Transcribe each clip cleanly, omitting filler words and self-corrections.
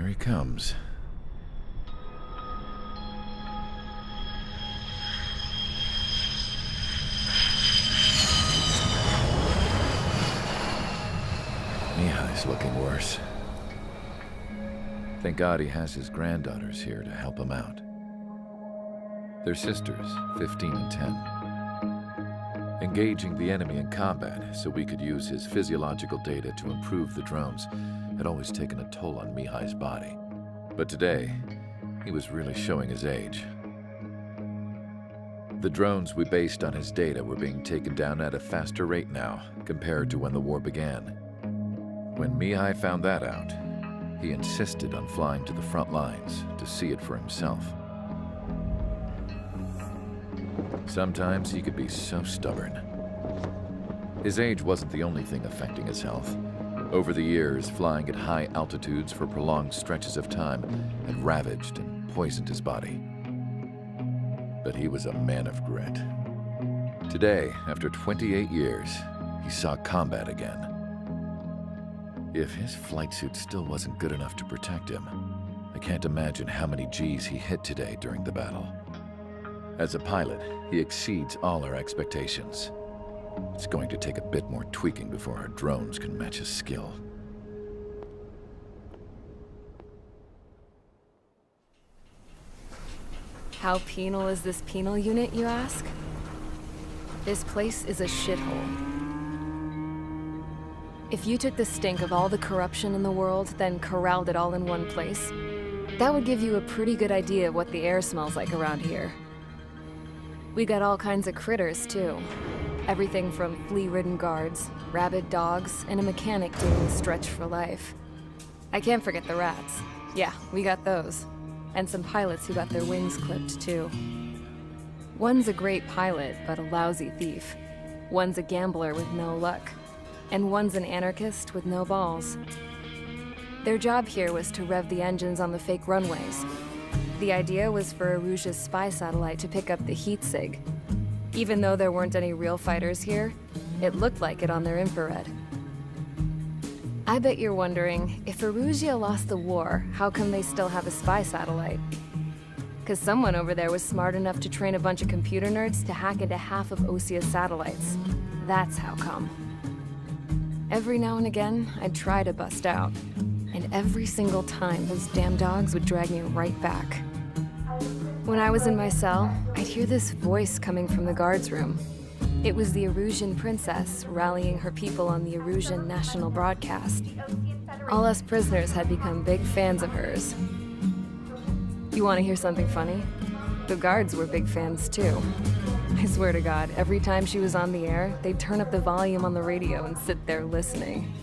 Here he comes. Mihai's looking worse. Thank God he has his granddaughters here to help him out. They're sisters, 15 and 10. Engaging the enemy in combat so we could use his physiological data to improve the drones had always taken a toll on Mihai's body. But today, he was really showing his age. The drones we based on his data were being taken down at a faster rate now compared to when the war began. When Mihai found that out, he insisted on flying to the front lines to see it for himself. Sometimes he could be so stubborn. His age wasn't the only thing affecting his health. Over the years, flying at high altitudes for prolonged stretches of time had ravaged and poisoned his body. But he was a man of grit. Today, after 28 years, he saw combat again. If his flight suit still wasn't good enough to protect him, I can't imagine how many Gs he hit today during the battle. As a pilot, he exceeds all our expectations. It's going to take a bit more tweaking before our drones can match his skill. How penal is this penal unit, you ask? This place is a shithole. If you took the stink of all the corruption in the world, then corralled it all in one place, that would give you a pretty good idea of what the air smells like around here. We got all kinds of critters, too. Everything from flea-ridden guards, rabid dogs, and a mechanic doing the stretch for life. I can't forget the rats. Yeah, we got those. And some pilots who got their wings clipped, too. One's a great pilot, but a lousy thief. One's a gambler with no luck. And one's an anarchist with no balls. Their job here was to rev the engines on the fake runways. The idea was for Aruja's spy satellite to pick up the heat sig. Even though there weren't any real fighters here, it looked like it on their infrared. I bet you're wondering, if Aruja lost the war, how come they still have a spy satellite? 'Cause someone over there was smart enough to train a bunch of computer nerds to hack into half of Osia's satellites. That's how come. Every now and again, I'd try to bust out. And every single time, those damn dogs would drag me right back. When I was in my cell, I'd hear this voice coming from the guards room. It was the Erusian princess rallying her people on the Erusian national broadcast. All us prisoners had become big fans of hers. You want to hear something funny? The guards were big fans too. I swear to God, every time she was on the air, they'd turn up the volume on the radio and sit there listening.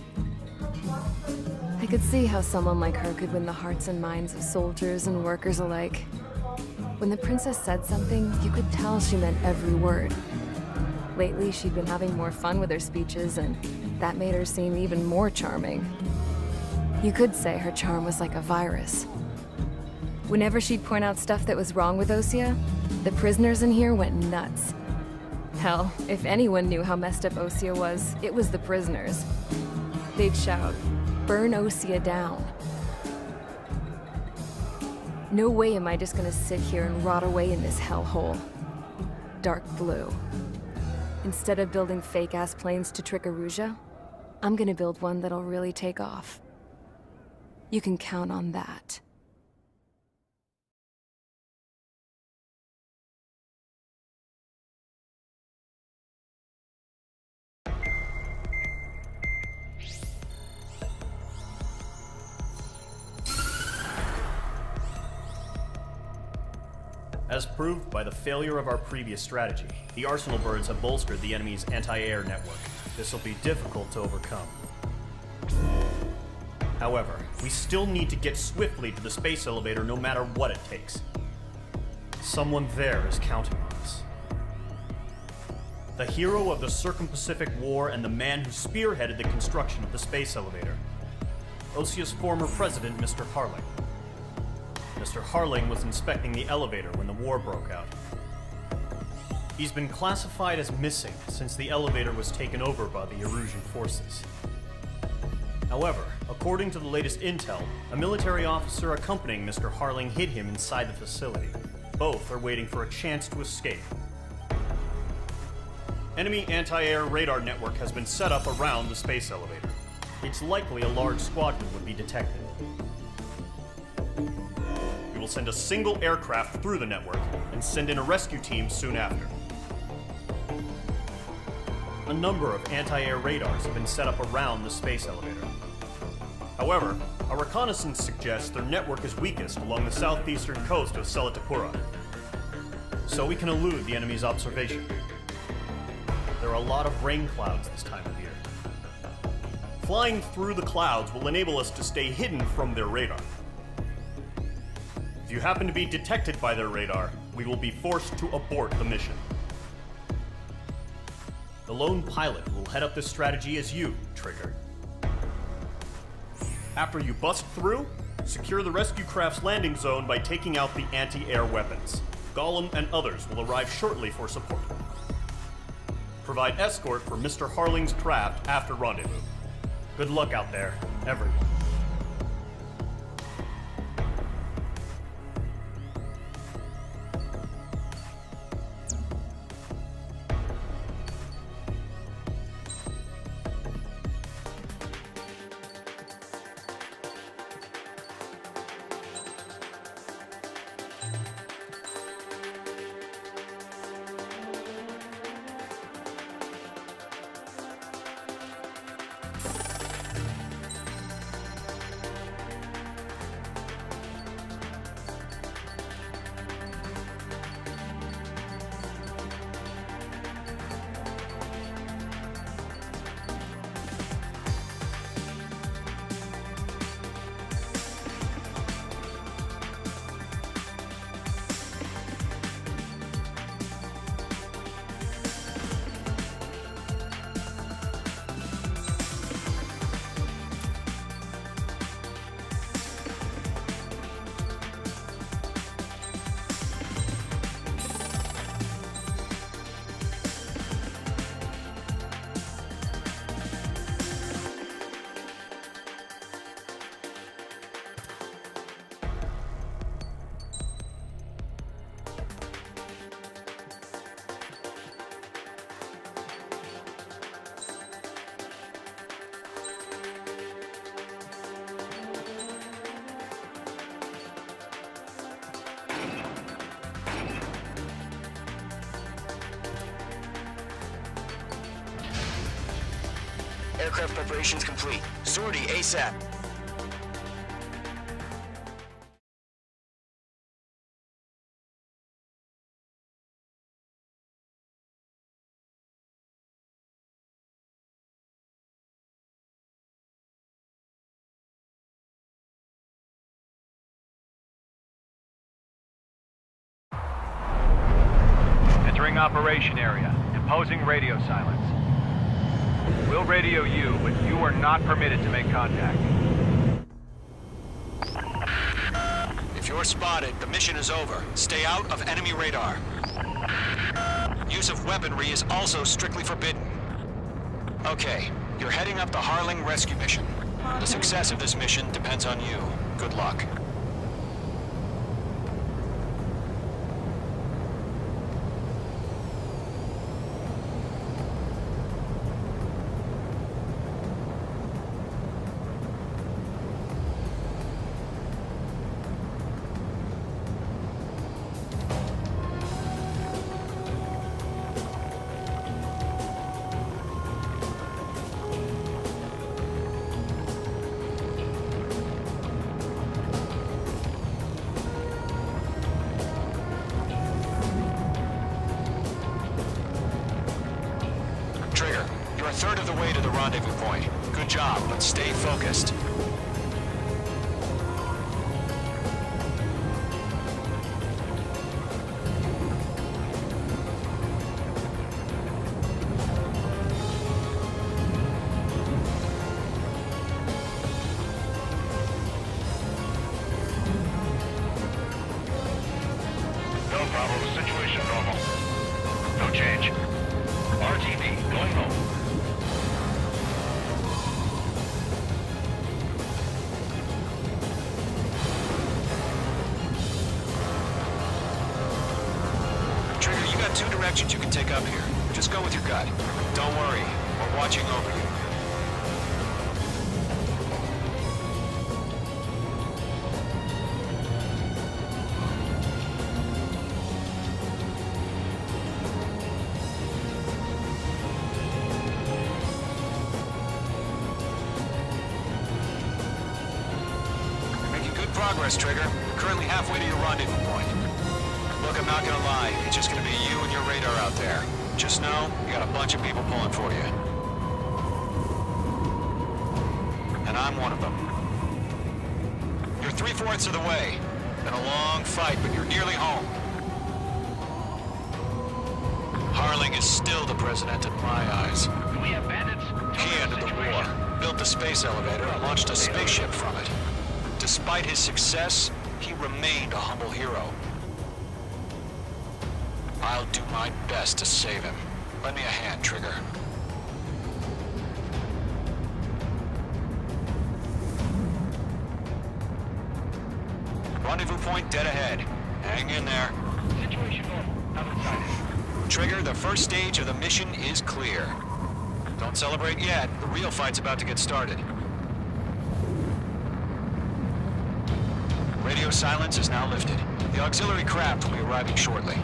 I could see how someone like her could win the hearts and minds of soldiers and workers alike. When the princess said something, you could tell she meant every word. Lately, she'd been having more fun with her speeches, and that made her seem even more charming. You could say her charm was like a virus. Whenever she'd point out stuff that was wrong with Osia, the prisoners in here went nuts. Hell, if anyone knew how messed up Osia was, it was the prisoners. They'd shout, "Burn Osia down." No way am I just gonna sit here and rot away in this hellhole. Dark blue. Instead of building fake-ass planes to trick Aruja, I'm gonna build one that'll really take off. You can count on that. As proved by the failure of our previous strategy, the Arsenal birds have bolstered the enemy's anti-air network. This will be difficult to overcome. However, we still need to get swiftly to the space elevator no matter what it takes. Someone there is counting on us. The hero of the Circum-Pacific War and the man who spearheaded the construction of the space elevator. Osia's former president, Mr. Harling. Mr. Harling was inspecting the elevator when the war broke out. He's been classified as missing since the elevator was taken over by the Erusian forces. However, according to the latest intel, a military officer accompanying Mr. Harling hid him inside the facility. Both are waiting for a chance to escape. Enemy anti-air radar network has been set up around the space elevator. It's likely a large squadron would be detected. We will send a single aircraft through the network and send in a rescue team soon after. A number of anti-air radars have been set up around the space elevator. However, our reconnaissance suggests their network is weakest along the southeastern coast of Selatapura, so we can elude the enemy's observation. There are a lot of rain clouds this time of year. Flying through the clouds will enable us to stay hidden from their radar. If you happen to be detected by their radar, we will be forced to abort the mission. The lone pilot will head up this strategy as you, Trigger. After you bust through, secure the rescue craft's landing zone by taking out the anti-air weapons. Gollum and others will arrive shortly for support. Provide escort for Mr. Harling's craft after rendezvous. Good luck out there, everyone. Aircraft preparations complete. Sortie ASAP. Entering operation area. Imposing radio silence. We'll radio you, but you are not permitted to make contact. If you're spotted, the mission is over. Stay out of enemy radar. Use of weaponry is also strictly forbidden. Okay, you're heading up the Harling rescue mission. The success of this mission depends on you. Good luck. Trigger, you're a third of the way to the rendezvous point. Good job, but stay focused. No problem. Situation normal. No change. RTV, going home. actions you can take up here. Just go with your gut. Don't worry, we're watching over you. Progress, Trigger. We're currently halfway to your rendezvous point. Look, I'm not gonna lie. It's just gonna be you and your radar out there. Just know, you got a bunch of people pulling for you. And I'm one of them. You're 3/4 of the way. Been a long fight, but you're nearly home. Harling is still the president in my eyes. Do we have bandits? He ended the war, built the space elevator, and launched a spaceship from it. Despite his success, he remained a humble hero. I'll do my best to save him. Lend me a hand, Trigger. Rendezvous point dead ahead. Hang in there. Situation normal. Other side. Trigger, the first stage of the mission is clear. Don't celebrate yet. The real fight's about to get started. Radio silence is now lifted. The auxiliary craft will be arriving shortly.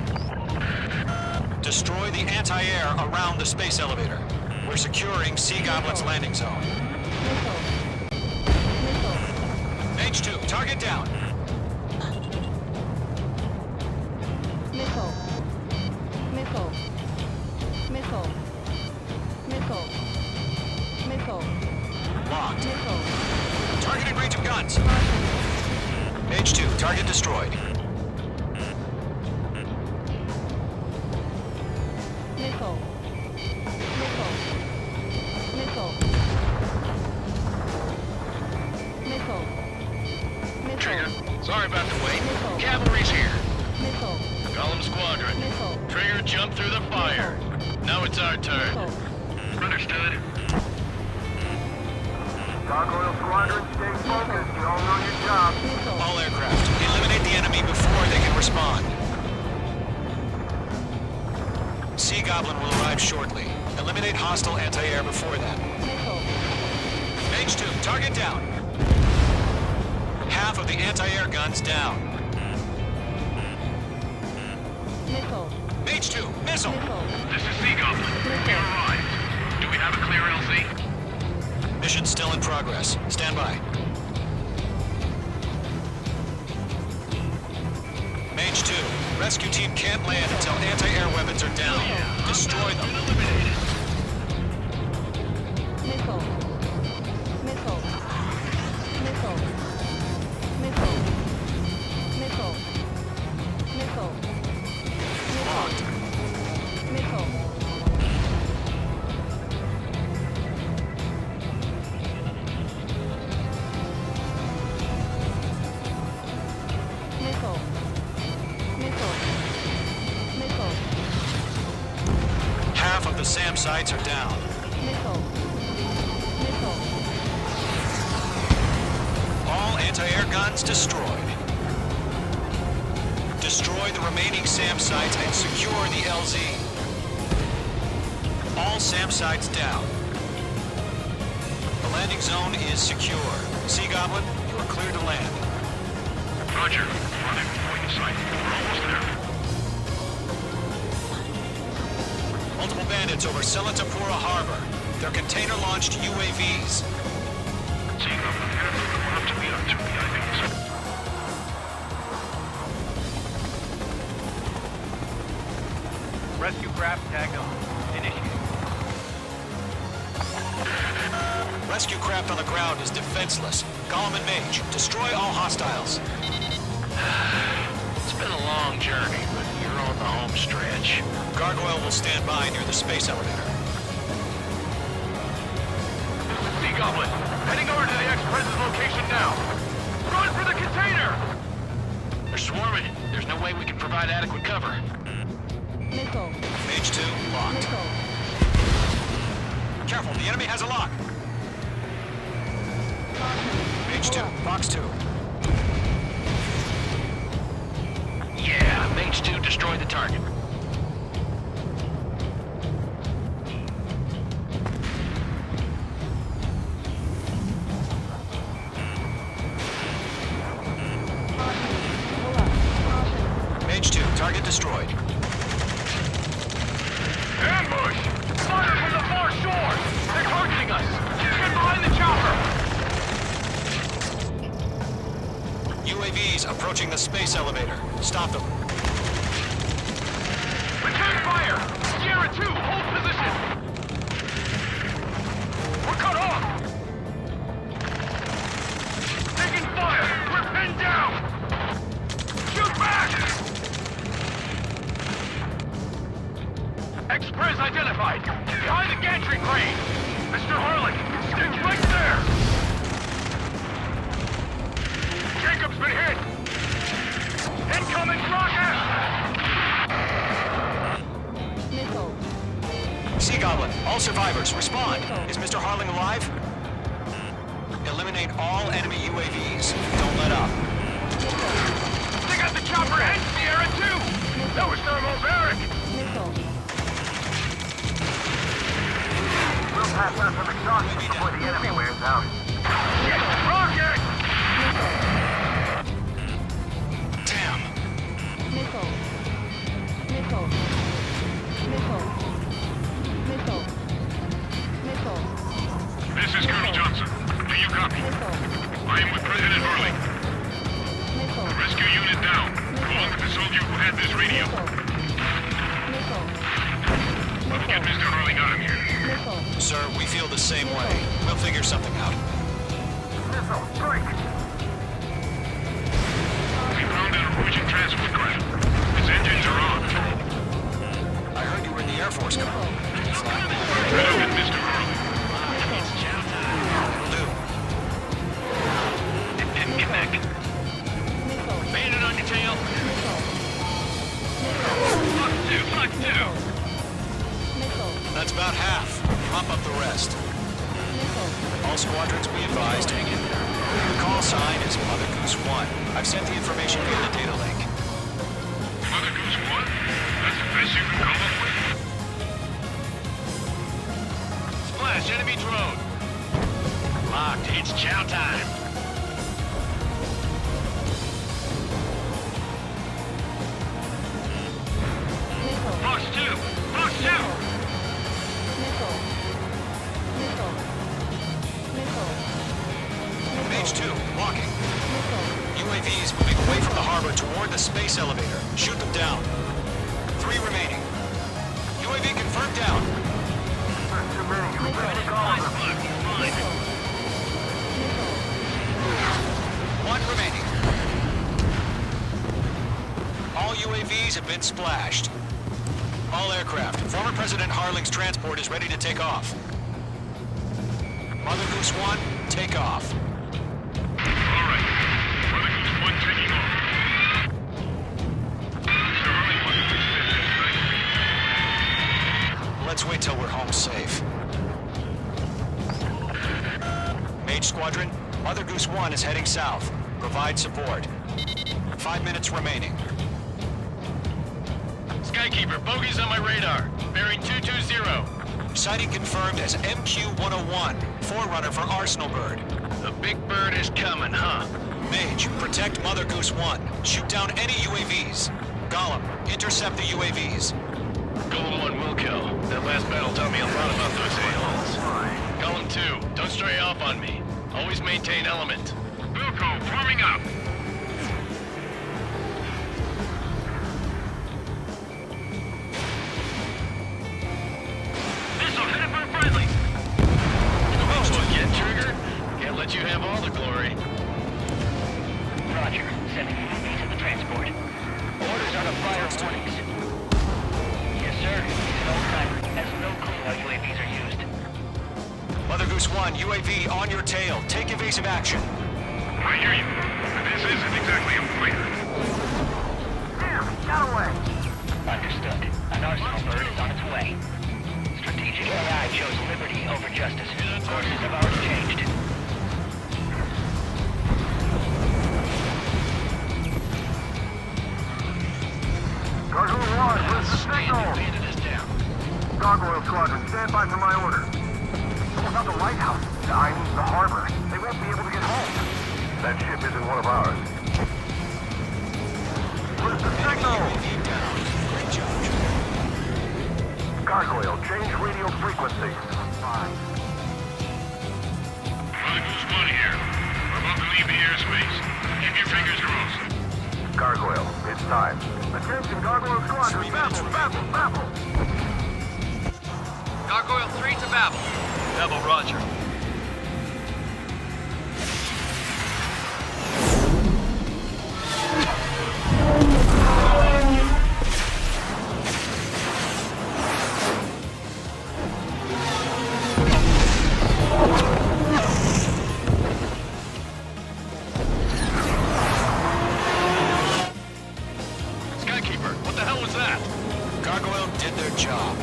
Destroy the anti-air around the space elevator. We're securing Sea Goblin's landing zone. H2, target down. Missile. Missile. Missile. Missile. Missile. Locked. Missile. Targeting range of guns. H2, target destroyed. Missile. Missile. Missile. Missile. Trigger, Missile. sorry about the wait. Missile. Cavalry's here. Missile. Column Squadron. Missile. Trigger jumped through the fire. Now it's our turn. Missile. Understood. Gargoyle Squadron, stay focused. You all know your job. Missile. All aircraft, eliminate the enemy before they can respond. Sea Goblin will arrive shortly. Eliminate hostile anti-air before that. Missile. H2, target down. Half of the anti-air guns down. Missile. H2, missile. Missile. This is Sea Goblin. We arrived. Do we have a clear LZ? Mission still in progress. Stand by. Mage 2, rescue team can't land until anti-air weapons are down. Destroy them. Missile. Missile. Missile. Missile. Missile. Missile. Locked. Missile. Missile. Missile. Missile. Half of the SAM sites are down. Missile. Missile. All anti-air guns destroyed. Destroy the remaining SAM sites and secure the LZ. All SAM sites down. The landing zone is secure. Sea Goblin, you are clear to land. Roger. Rendezvous point in sight. We're almost there. Multiple bandits over Selatapura Harbor. They're container-launched UAVs. Sea Goblin, we're up to meet on 2 PIVs. Rescue craft tagged on. Initiate. Rescue craft on the ground is defenseless. Golem and Mage, destroy all hostiles. It's been a long journey, but you're on the home stretch. Gargoyle will stand by near the space elevator. Sea Goblin, heading over to the ex-president's location now. Run for the container! They're swarming. There's no way we can provide adequate cover. Missile. Mage 2, locked. Missile. Careful, the enemy has a lock. Mage 2, Fox 2. Yeah, Mage 2 destroyed the target. UAVs approaching the space elevator. Stop them. Return fire! Sierra 2, hold position! We're cut off! Taking fire! We're pinned down! Shoot back! Express identified! Behind the gantry crane! Mr. Harlan, stick right there! Jacob's been hit! Incoming rocket! Missile. Sea Goblin, all survivors, respond. Is Mr. Harling alive? Eliminate all enemy UAVs. Don't let up. They got the chopper and Sierra 2! That was thermobaric! Missile. We'll pass out some exhaust before the enemy wears out. Yes, rocket! Damn. Missile. Missile. Missile. Missile. Missile. This is Colonel Johnson. Do you copy? Missile. I am with President Harling. Missile. Rescue unit down. Along with the soldier who had this radio. Missile. Let's get Mr. Harling out of here. Missile. Sir, we feel the same way. We'll figure something out. Missile, strike! We found an Norwegian transport craft. Its engines are on. I heard you were in the Air Force, Colonel. Can you fly? Better get Mr. Harling. Will do. It didn't connect. Missile. Bandit on your tail. Missile. Fuck two, fuck two. Missile. That's about half. Mop up the rest. Missile. All squadrons be advised. Hang in there. The call sign is Mother Goose 1. I've sent the information via the data link. Mother Goose 1? That's the best you can come up with? Splash, enemy drone. Locked, it's chow time. Missile. Fox 2! Fox 2! Missile. Missile. Missile. Mage 2, walking. Missile. UAVs moving away from the harbor toward the space elevator. Shoot them down. 3 remaining. UAV confirmed down. There's too many. We better take all of them. Missile. 1 remaining. All UAVs have been splashed. All aircraft. Former President Harling's transport is ready to take off. Mother Goose 1, take off. All right. Mother Goose 1 taking off. Mr. Harling, Mother Goose 5 is Let's wait till we're home safe. Mage Squadron, Mother Goose 1 is heading south. Provide support. 5 minutes remaining. Skykeeper, bogeys on my radar. Bearing 220. Sighting confirmed as MQ-101, forerunner for Arsenal Bird. The big bird is coming, huh? Mage, protect Mother Goose 1. Shoot down any UAVs. Gollum, intercept the UAVs. Golem 1 will kill. That last battle taught me a lot about those a-holes. Golem 2, don't stray off on me. Always maintain element. Wilco, forming up. Missile headed for friendly. Close one yet, Trigger. Can't let you have all the glory. Roger. Sending UAV to the transport. Orders are to fire warnings. Yes, sir. He's an old-timer. Has no clue how UAVs are used. Mother Goose 1, UAV on your tail. Take evasive action. I hear you. This isn't exactly a fighter. Damn, he got away. Understood. An Arsenal bird is on its way. Strategic AI chose liberty over justice. Courses have already changed. Gargoyle 1, where's the signal? Bandit is down. Gargoyle Squadron, stand by for my order. What about the lighthouse? I mean, the harbor. They won't be able to get home. That ship isn't one of ours. Where's the signal? UAV down. Great job. Gargoyle, change radio frequency. Mother Goose 1 here. We're about to leave the airspace. Keep your fingers crossed. Gargoyle, it's time. Attention, Gargoyle Squad. 3 minutes remaining. Babble. Gargoyle 3 to Babel. Babel, roger. Skykeeper, what the hell was that? Gargoyle did their job.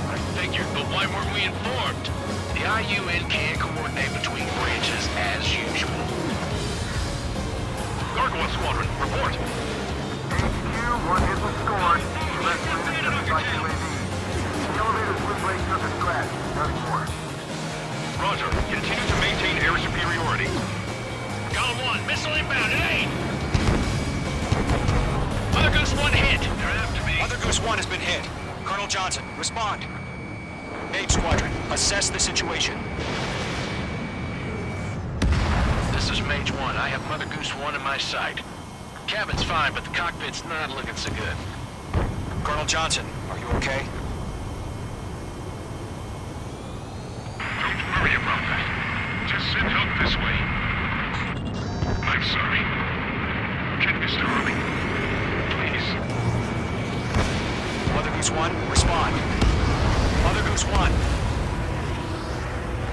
I figured, but why weren't we informed? The IUN can't coordinate between branches as usual. Gargoyle Squadron, report. HQ, one hit was scored. Left wing is by UAV. The elevator's wind blade surface crash. Nothing more. Roger. Continue to maintain air superiority. Golem 1, missile inbound at 8! Mother Goose 1 hit. They're after me. Mother Goose 1 has been hit. Colonel Johnson, respond. Mage Squadron, assess the situation. This is Mage 1. I have Mother Goose 1 in my sight. Cabin's fine, but the cockpit's not looking so good. Colonel Johnson, are you okay? Don't worry about that. Just sit up this way. I'm sorry. Get Mr. Harley. Please. Mother Goose 1, respond. Mother Goose 1.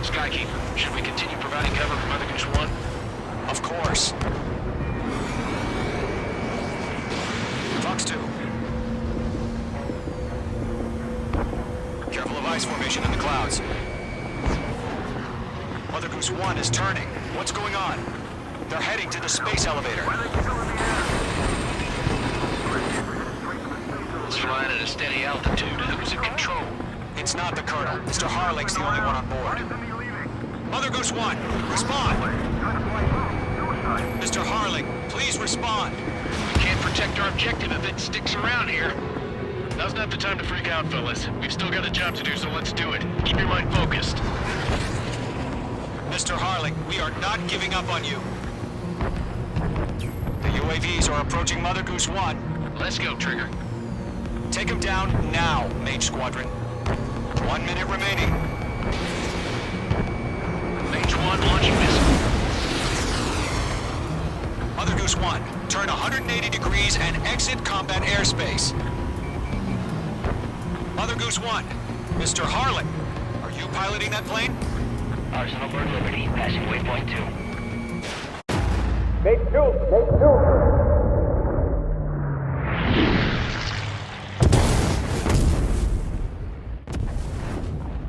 Skykeeper, should we continue providing cover for Mother Goose 1? Of course. Fox 2. Careful of ice formation in the clouds. Mother Goose 1 is turning. What's going on? They're heading to the space elevator. It's flying at a steady altitude. Who's in control? It's not the Colonel. Mr. Harling's the only one on board. Mother Goose 1, respond! Mr. Harling, please respond! We can't protect our objective if it sticks around here. Now's not the time to freak out, fellas. We've still got a job to do, so let's do it. Keep your mind focused. Mr. Harling, we are not giving up on you. The UAVs are approaching Mother Goose 1. Let's go, Trigger. Take him down now, Mage Squadron. 1 minute remaining. Mage 1 launching missile. Mother Goose 1, turn 180 degrees and exit combat airspace. Mother Goose 1, Mr. Harling, are you piloting that plane? Arsenal Bird Liberty, passing waypoint 2.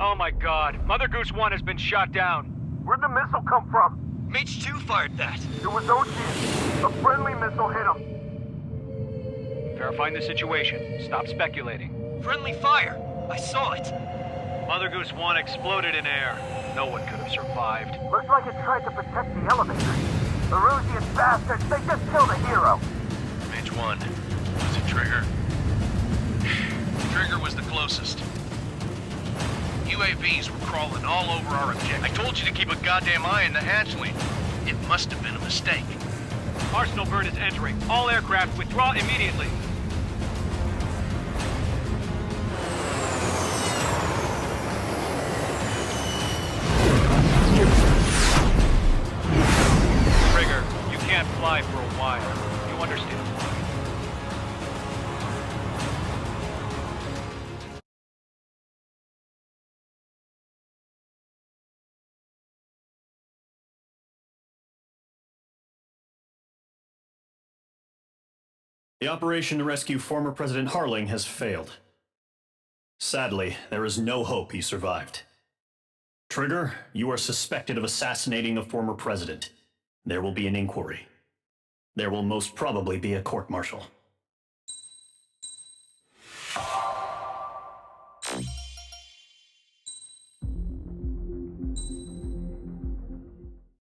Oh my god, Mother Goose 1 has been shot down. Where'd the missile come from? Mage 2 fired that. It was Ocean. A friendly missile hit him. Verifying the situation. Stop speculating. Friendly fire. I saw it. Mother Goose 1 exploded in air. No one could have survived. Looks like it tried to protect the elevator. The Rusian bastards, they just killed a hero. Mage 1. Was it Trigger? Trigger was the closest. UAVs were crawling all over our objective. I told you to keep a goddamn eye on the hatchling. It must have been a mistake. Arsenal Bird is entering. All aircraft withdraw immediately. Trigger, you can't fly for a while. You understand why. The operation to rescue former President Harling has failed. Sadly, there is no hope he survived. Trigger, you are suspected of assassinating the former president. There will be an inquiry. There will most probably be a court-martial.